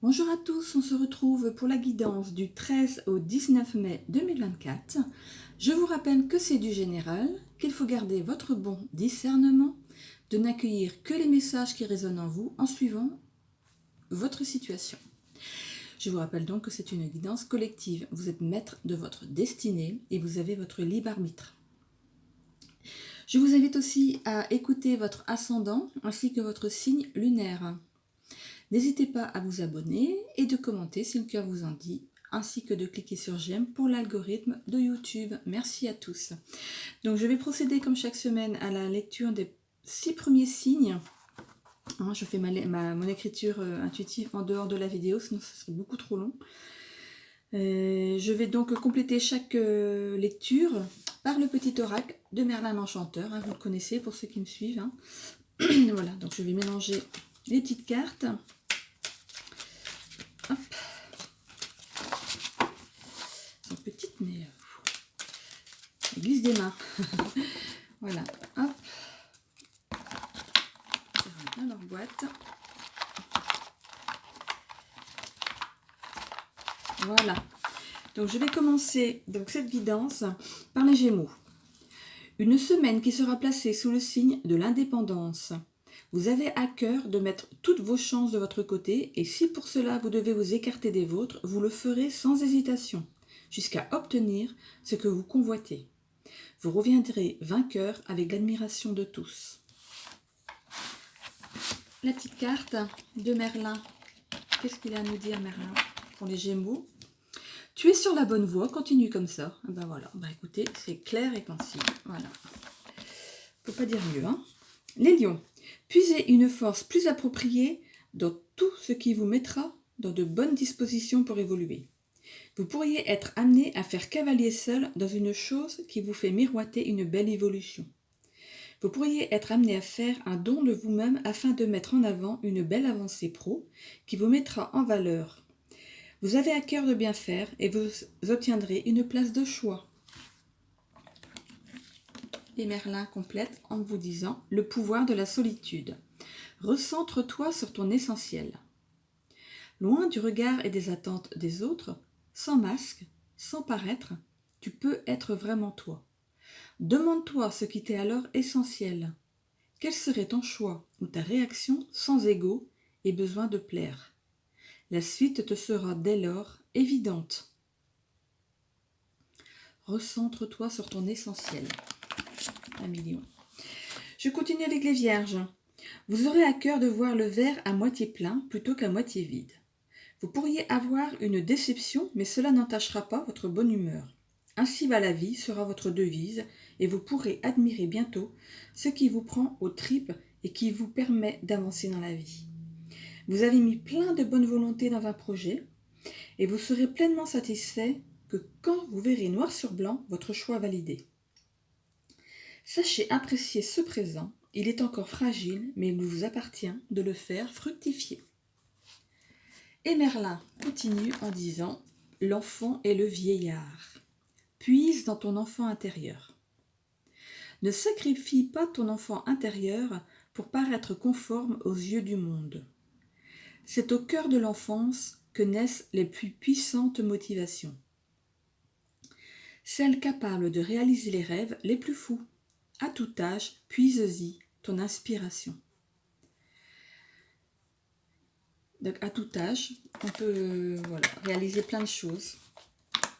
Bonjour à tous, on se retrouve pour la guidance du 13 au 19 mai 2024. Je vous rappelle que c'est du général, qu'il faut garder votre bon discernement, de n'accueillir que les messages qui résonnent en vous en suivant votre situation. Je vous rappelle donc que c'est une guidance collective. Vous êtes maître de votre destinée et vous avez votre libre arbitre. Je vous invite aussi à écouter votre ascendant ainsi que votre signe lunaire. N'hésitez pas à vous abonner et de commenter si le cœur vous en dit, ainsi que de cliquer sur j'aime pour l'algorithme de YouTube. Merci à tous. Donc je vais procéder comme chaque semaine à la lecture des 6 premiers signes. Je fais mon écriture intuitive en dehors de la vidéo, sinon ce serait beaucoup trop long. Je vais donc compléter chaque lecture par le petit oracle de Merlin l'Enchanteur. Vous le connaissez pour ceux qui me suivent. Voilà, donc je vais mélanger les petites cartes. Hop. Elles sont petites, mais elles glissent des mains. Voilà, hop. Je rentre dans leur boîte. Voilà. Donc je vais commencer cette guidance par les Gémeaux. Une semaine qui sera placée sous le signe de l'indépendance. Vous avez à cœur de mettre toutes vos chances de votre côté et si pour cela vous devez vous écarter des vôtres, vous le ferez sans hésitation, jusqu'à obtenir ce que vous convoitez. Vous reviendrez vainqueur avec l'admiration de tous. La petite carte de Merlin. Qu'est-ce qu'il a à nous dire, Merlin, pour les Gémeaux? Tu es sur la bonne voie, continue comme ça. Ben voilà, écoutez, c'est clair et concis. Voilà. Faut pas dire mieux, Les Lions. Puisez une force plus appropriée dans tout ce qui vous mettra dans de bonnes dispositions pour évoluer. Vous pourriez être amené à faire cavalier seul dans une chose qui vous fait miroiter une belle évolution. Vous pourriez être amené à faire un don de vous-même afin de mettre en avant une belle avancée pro qui vous mettra en valeur. Vous avez à cœur de bien faire et vous obtiendrez une place de choix. Et Merlin complète en vous disant « Le pouvoir de la solitude. Recentre-toi sur ton essentiel. Loin du regard et des attentes des autres, sans masque, sans paraître, tu peux être vraiment toi. Demande-toi ce qui t'est alors essentiel. Quel serait ton choix ou ta réaction sans ego et besoin de plaire? La suite te sera dès lors évidente. Recentre-toi sur ton essentiel. 1 million. Je continue avec les vierges. Vous aurez à cœur de voir le verre à moitié plein plutôt qu'à moitié vide. Vous pourriez avoir une déception, mais cela n'entachera pas votre bonne humeur. Ainsi va la vie sera votre devise et vous pourrez admirer bientôt ce qui vous prend aux tripes et qui vous permet d'avancer dans la vie. Vous avez mis plein de bonne volonté dans un projet et vous serez pleinement satisfait que quand vous verrez noir sur blanc votre choix validé. Sachez apprécier ce présent, il est encore fragile, mais il vous appartient de le faire fructifier. Et Merlin continue en disant « L'enfant est le vieillard. Puise dans ton enfant intérieur. Ne sacrifie pas ton enfant intérieur pour paraître conforme aux yeux du monde. C'est au cœur de l'enfance que naissent les plus puissantes motivations. Celles capables de réaliser les rêves les plus fous. À tout âge, puise-y ton inspiration. » Donc à tout âge, on peut réaliser plein de choses.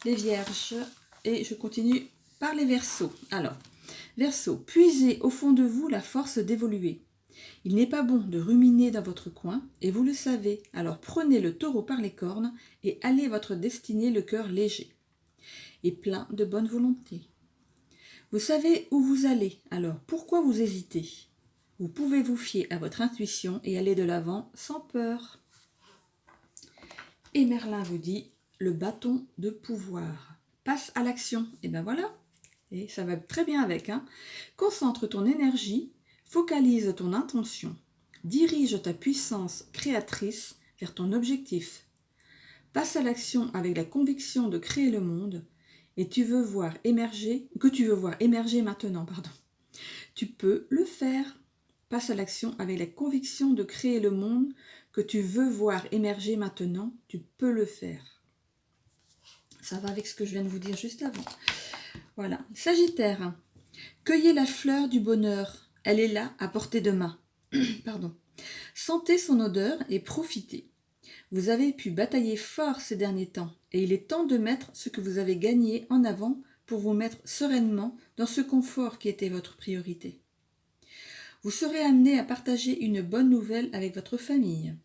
Les vierges, et je continue par les Verseaux. Alors, Verseau, puisez au fond de vous la force d'évoluer. Il n'est pas bon de ruminer dans votre coin, et vous le savez, alors prenez le taureau par les cornes et allez votre destinée le cœur léger et plein de bonne volonté. Vous savez où vous allez, alors pourquoi vous hésitez? Vous pouvez vous fier à votre intuition et aller de l'avant sans peur. Et Merlin vous dit, le bâton de pouvoir. Passe à l'action. Et ben voilà. Et ça va très bien avec. Concentre ton énergie, focalise ton intention. Dirige ta puissance créatrice vers ton objectif. Passe à l'action avec la conviction de créer le monde et que tu veux voir émerger maintenant. Tu peux le faire. Passe à l'action avec la conviction de créer le monde que tu veux voir émerger maintenant, tu peux le faire. Ça va avec ce que je viens de vous dire juste avant. Voilà. Sagittaire. Cueillez la fleur du bonheur. Elle est là, à portée de main. Pardon. Sentez son odeur et profitez. Vous avez pu batailler fort ces derniers temps et il est temps de mettre ce que vous avez gagné en avant pour vous mettre sereinement dans ce confort qui était votre priorité. Vous serez amené à partager une bonne nouvelle avec votre famille.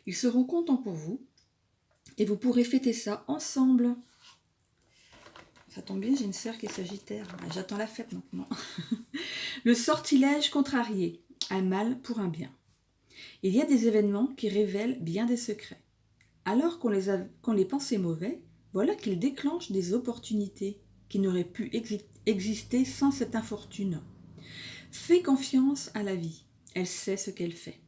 Ils seront contents pour vous et vous pourrez fêter ça ensemble. Ça tombe bien, j'ai une sœur qui est sagittaire. J'attends la fête maintenant. Le sortilège contrarié. Un mal pour un bien. Il y a des événements qui révèlent bien des secrets. Alors qu'on les pensait mauvais, voilà qu'ils déclenchent des opportunités qui n'auraient pu exister sans cette infortune. Fais confiance à la vie. Elle sait ce qu'elle fait.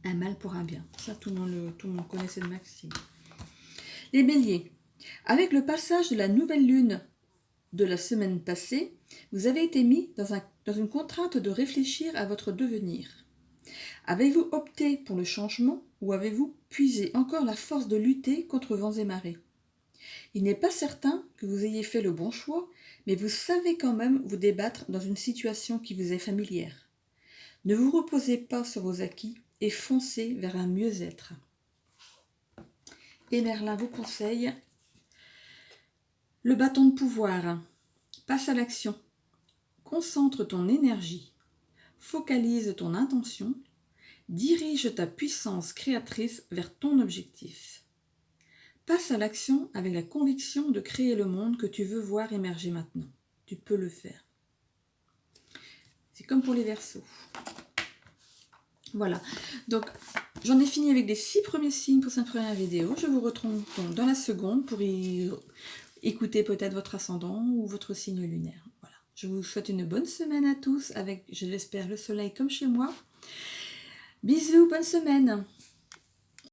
Un mal pour un bien. Ça, tout le monde connaît cette maxime. Les béliers. Avec le passage de la nouvelle lune de la semaine passée, vous avez été mis dans une contrainte de réfléchir à votre devenir. Avez-vous opté pour le changement ou avez-vous puisé encore la force de lutter contre vents et marées? Il n'est pas certain que vous ayez fait le bon choix, mais vous savez quand même vous débattre dans une situation qui vous est familière. Ne vous reposez pas sur vos acquis et foncez vers un mieux-être. Et Merlin vous conseille le bâton de pouvoir. Passe à l'action. Concentre ton énergie. Focalise ton intention. Dirige ta puissance créatrice vers ton objectif. Passe à l'action avec la conviction de créer le monde que tu veux voir émerger maintenant. Tu peux le faire. C'est comme pour les Verseaux. Voilà. Donc, j'en ai fini avec les 6 premiers signes pour cette première vidéo. Je vous retrouve donc dans la seconde pour y écouter peut-être votre ascendant ou votre signe lunaire. Voilà. Je vous souhaite une bonne semaine à tous avec, je l'espère, le soleil comme chez moi. Bisous, bonne semaine!